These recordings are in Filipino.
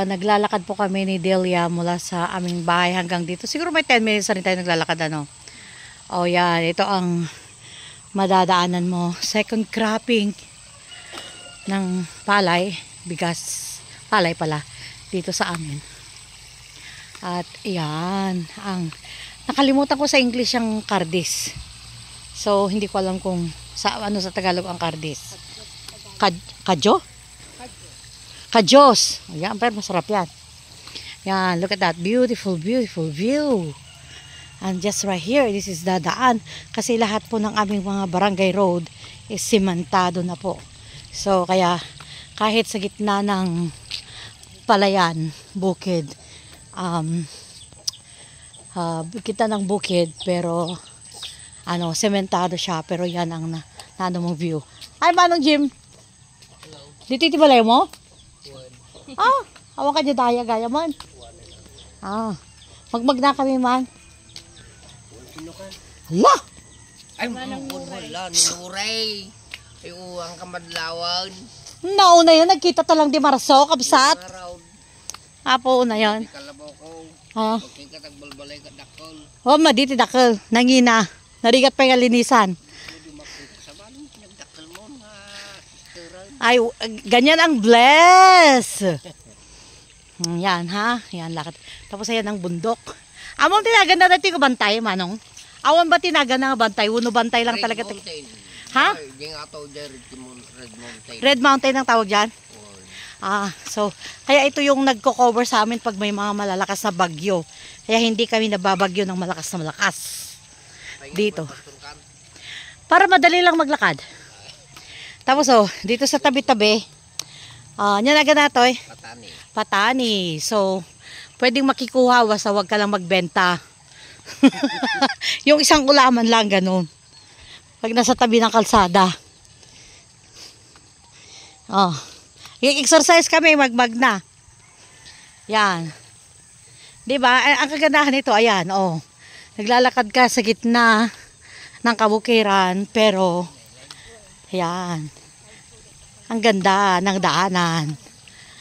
Naglalakad po kami ni Delia mula sa aming bahay hanggang dito. Siguro may 10 minutes na rin tayo naglalakad, ano. O yan, ito ang madadaanan mo. Second cropping ng palay, bigas, palay pala, dito sa amin. At yan, nakalimutan ko sa English ang kardis. So, hindi ko alam kung sa Tagalog ang kardis. Kadyo? Kadyos. Ayan, pero masarap yan. Yan, look at that. Beautiful, beautiful view. And just right here, this is dadaan. Kasi lahat po ng aming mga barangay road is simentado na po. So, kaya kahit sa gitna ng palayan, bukid, gitna ng bukid, pero sementado siya. Pero yan ang mong view. Ay, manong Jim? Hello. Dito balay mo? Hawa ka dyan daya gaya man. Magmag na kami man. Hala! Ay, wala, ninuray. Ay, uwang kamadlawan. Nauna yun, nagkita talang di Marso, kabsat. Apo na yun. Kalabaw ko. Magkikatagbalbalay ka dakol. Maditi dakol. Nangina. Narigat pa yung linisan. Ay, ganyan ang bless. Yan ha. Yan lakad. Tapos ayan ang bundok. Amon tinagan na natin ko bantay, manong. Awan ba tinagan na bantay? Uno bantay lang talaga. Ha? Red Mountain ang tawag dyan? So, kaya ito yung nagko-cover sa amin pag may mga malalakas na bagyo. Kaya hindi kami nababagyo ng malakas na malakas. Dito. Para madali lang maglakad. Tapos dito sa tabi-tabi, nyanaga na to patani. So, pwedeng makikuha basta wag ka lang magbenta. Yung isang ulaman lang ganun. Pag nasa tabi ng kalsada. I-exercise kami, magmag na. Yan. 'Di ba? Ang kagandahan nito, ayan, naglalakad ka sa gitna ng kabukiran, pero yan. Ang ganda ng daanan.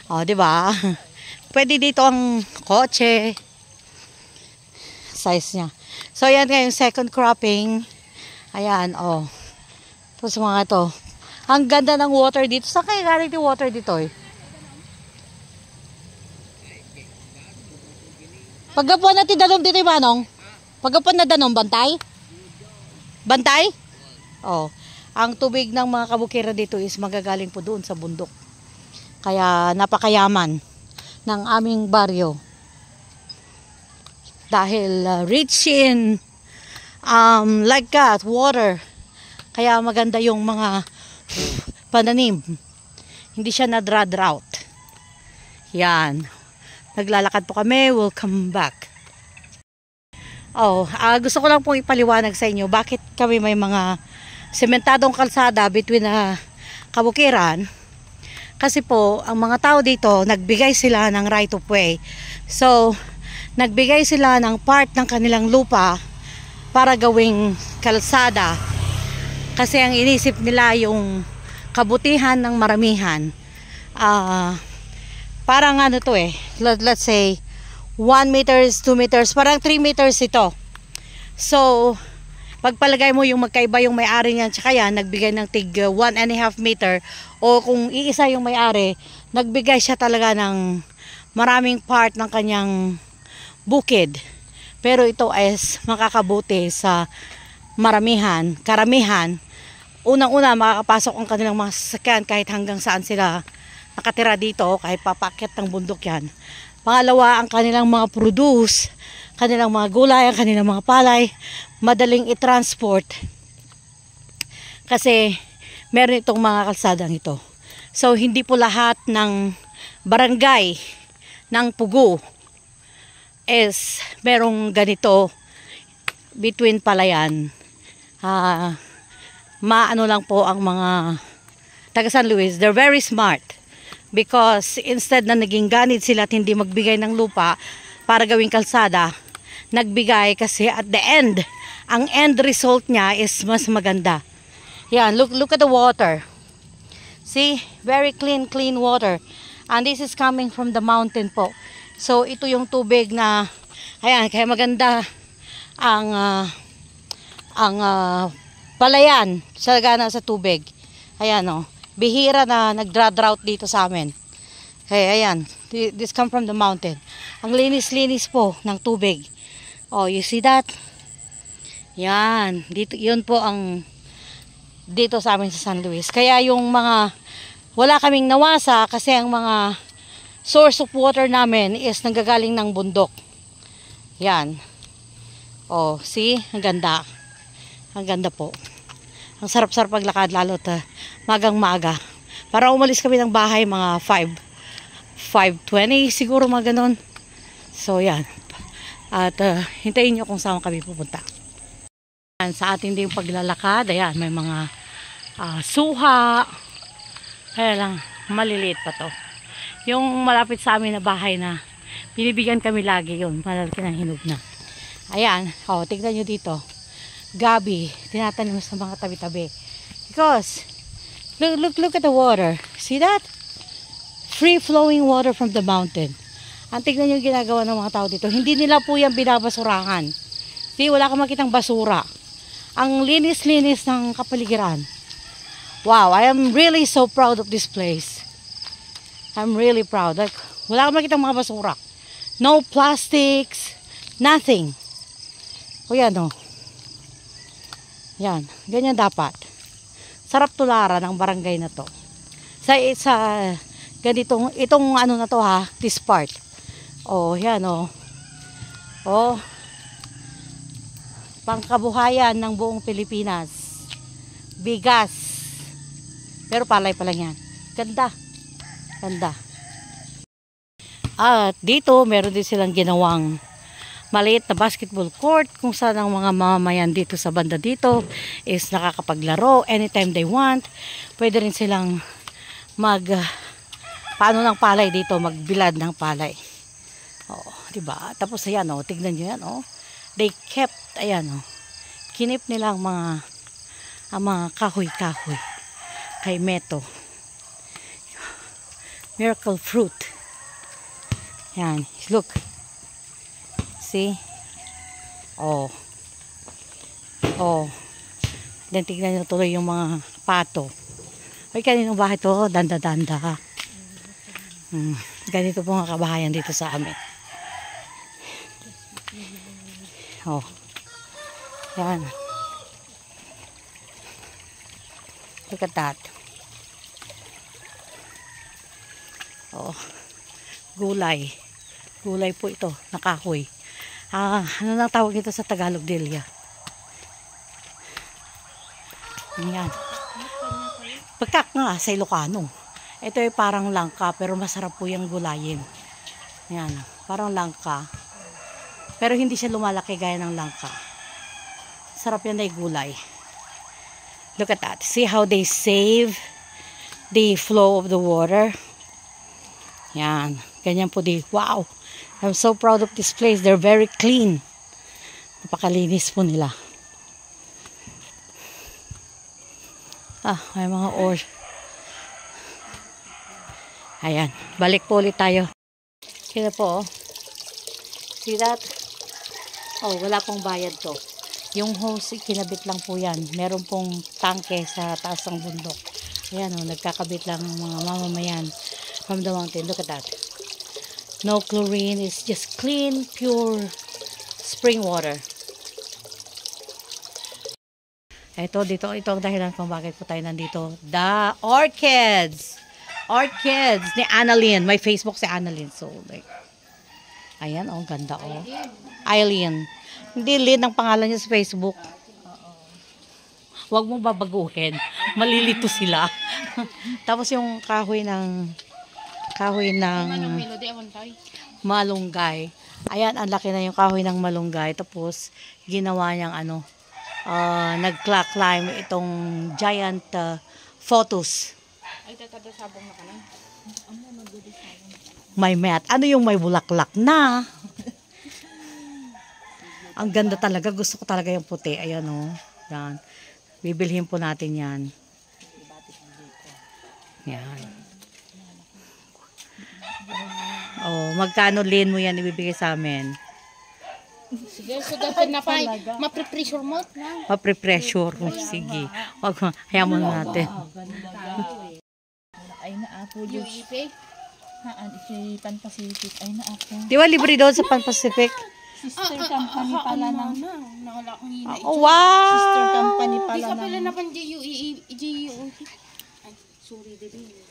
'Di ba? Pwede dito ang kotse. Size niya. So yan ngayon second cropping. Ayan, Tapos mga to. Ang ganda ng water dito. Saan kayo galing yung water dito Pagkapuan natin danom dito yung manong? Pagkapuan na danom, bantay? Bantay? Ang tubig ng mga kabukira dito is magagaling po doon sa bundok. Kaya napakayaman ng aming baryo. Dahil rich in like that, water. Kaya maganda yung mga pananim. Hindi siya na-drought. Yan. Naglalakad po kami. We'll come back. Gusto ko lang pong ipaliwanag sa inyo bakit kami may mga sementadong kalsada between kabukiran. Kasi po, ang mga tao dito, nagbigay sila ng right of way. So, nagbigay sila ng part ng kanilang lupa para gawing kalsada. Kasi ang inisip nila yung kabutihan ng maramihan. Parang let's say 1 meters, 2 meters, parang 3 meters ito. So, pagpalagay mo yung magkaiba yung may-ari niyan, tsaka yan, nagbigay ng tig 1.5 meter, o kung iisa yung may-ari, nagbigay siya talaga ng maraming part ng kanyang bukid. Pero ito is makakabuti sa karamihan. Unang-una, makakapasok ang kanilang mga sasakyan kahit hanggang saan sila nakatira dito, kahit papakyat ng bundok yan. Pangalawa, ang kanilang mga produce, kanilang mga gulay, ang kanilang mga palay, madaling i-transport. Kasi meron itong mga kalsadang ito. So, hindi po lahat ng barangay ng Pugu is merong ganito between palayan. Maano lang po ang mga taga San Luis. They're very smart. Because instead na naging ganid sila at hindi magbigay ng lupa para gawing kalsada, nagbigay kasi at the end, ang end result niya is mas maganda. Yan, look at the water. See, very clean water. And this is coming from the mountain po. So ito yung tubig na, ayan, kaya maganda ang palayan sa gana sa tubig. Ayan o, bihira na nagdra-drought dito sa amin. Kaya ayan, this come from the mountain. Ang linis-linis po ng tubig. Oh, you see that? Yan, dito, yun po ang dito sa amin sa San Luis. Kaya yung mga wala kaming nawasa kasi ang mga source of water namin is nanggagaling ng bundok. Yan. Oh, see? Ang ganda. Ang ganda po. Ang sarap-sarap paglakad lalo't magang maaga. Para umalis kami ng bahay mga 5:20 siguro mga ganun. So yan. At hintayin nyo kung saan kami pupunta. Yan, sa ating din paglalakad, ayan, may mga suha. Kaya lang, maliliit pa to. Yung malapit sa amin na bahay na binibigyan kami lagi yun. Malalaki ng hinog na. Ayan, tignan nyo dito. Gabi, tinatanim sa mga tabi-tabi. Because, look at the water. See that? Free flowing water from the mountain. Ang tignan nyo yung ginagawa ng mga tao dito. Hindi nila po yan binabasurahan. See, wala kang makitang basura. Ang linis-linis ng kapaligiran. Wow, I am really so proud of this place. I'm really proud. Like, wala kang makitang mga basura. No plastics, nothing. O yan o. Yan, ganyan dapat. Sarap tularan ang barangay na to. Sa ganitong, itong ano na to ha, this part. Oh, yan oh. Oh. Pangkabuhayan ng buong Pilipinas. Bigas. Pero palay pa lang yan. Ganda. Ganda. At dito, meron din silang ginawang maliit na basketball court kung saan ang mga mamamayan dito sa banda dito is nakakapaglaro anytime they want. Pwede rin silang paano ng palay dito, magbilad ng palay. Oh, diba? Tapos ayan oh, tignan niyo yan oh. They kept, ayan oh. Kinip nila ang mga kahoy-kahoy kay Meto. Miracle fruit. Yan, look. See? Oh. Oh. Then tignan nyo tuloy yung mga pato. Ay, kaninong bahay to? Danda-danda. Ganito po mga kabahayan dito sa amin. Oh. Yan. Look at that. Oh. Gulay. Gulay po ito. Nakahoy. Ano nang tawag nito sa Tagalog, Delia? Yan. Pagkak nga sa Ilocano. Ito ay parang langka pero masarap po yung gulayin. Yan. Parang langka. Pero hindi siya lumalaki gaya ng langka. Sarap yan ay gulay. Look at that. See how they save the flow of the water. Yan. Ganyan po di. Wow. I'm so proud of this place. They're very clean. Napakalinis po nila. May mga ore. Ayan. Balik po ulit tayo. Kaya po, oh. See that? Oh, wala pong bayad to. Yung hose, kinabit lang po yan. Meron pong tangke sa taas ng bundok. Ayan o, nagkakabit lang ng mga mamamayan from the mountain. Look at that. No chlorine. It's just clean, pure spring water. Ito, dito, ito ang dahilan kung bakit po tayo nandito. The orchids. Orchids ni Annalyn. May Facebook si Annalyn. So, like, ayan, oh, ganda, oh. Eileen. Hindi Lynn ang pangalan niya sa Facebook. Huwag mong babaguhin. Malilito sila. Tapos yung kahoy ng malunggay. Ayan, ang laki na yung kahoy ng malunggay. Tapos, ginawa niyang nag-climb itong giant photos. May mat. Ano yung may bulaklak na? Ang ganda talaga. Gusto ko talaga yung puti. Ayan o. Yan. Bibilhin po natin yan. Yan. Oh, magkano lane mo yan ibibigay sa amin? Sige, so dapat na pa, mapre-pressure mo na. Mapre-pressure. Sige. Wag mo, hayaan mo natin. Ay na ako yung UEP. haan iti Pan Pacific ay na ako. Di ba libre doon sa Pan Pacific? Sister company pala ng Nawala akong hina. Oh, wow! sister company Di pala ka pala ng na pan GUEP. Ay, sorry, Debbie.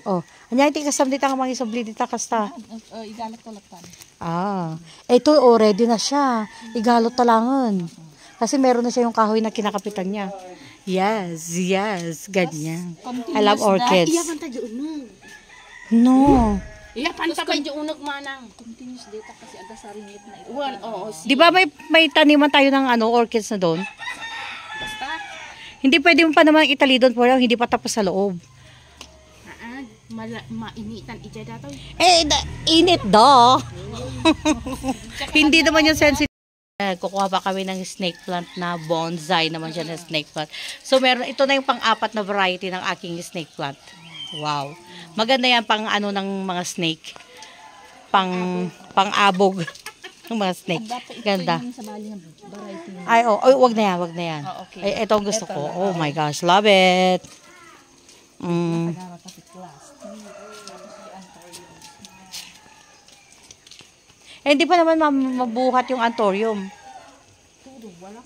Oh, anya iti kasam dita ka mga isubli dita kasta. igalak talakan. Ah, ito already na siya. Igalot talangan. Kasi meron na siya yung kahoy na kinakapitan niya. Yes, yes, ganyan. I love orchids. Iya panta di unog. No. Iya panta pa di unog manang. Continuous data kasi aga sa ringit na ito. Well, oo. Di ba may taniman tayo ng orchids na doon? Basta. Hindi pwede mo pa naman itali doon pero hindi pa tapos sa loob. Mainitan ija dato. Init daw. Hindi naman yung sensitive. Kukuha pa kami ng snake plant na bonsai naman siya na snake plant. So meron, ito na yung pang-apat na variety ng aking snake plant. Wow. Maganda yan pang ano ng mga snake. Pang-abog ng mga snake. Ganda. Sa bali ng variety. Ay, wag na yan, wag na yan. Okay. Ay, ito ang gusto ko. Oh my gosh, love it. Kasi class. Hindi pa naman mabuhat yung anthurium. Wala.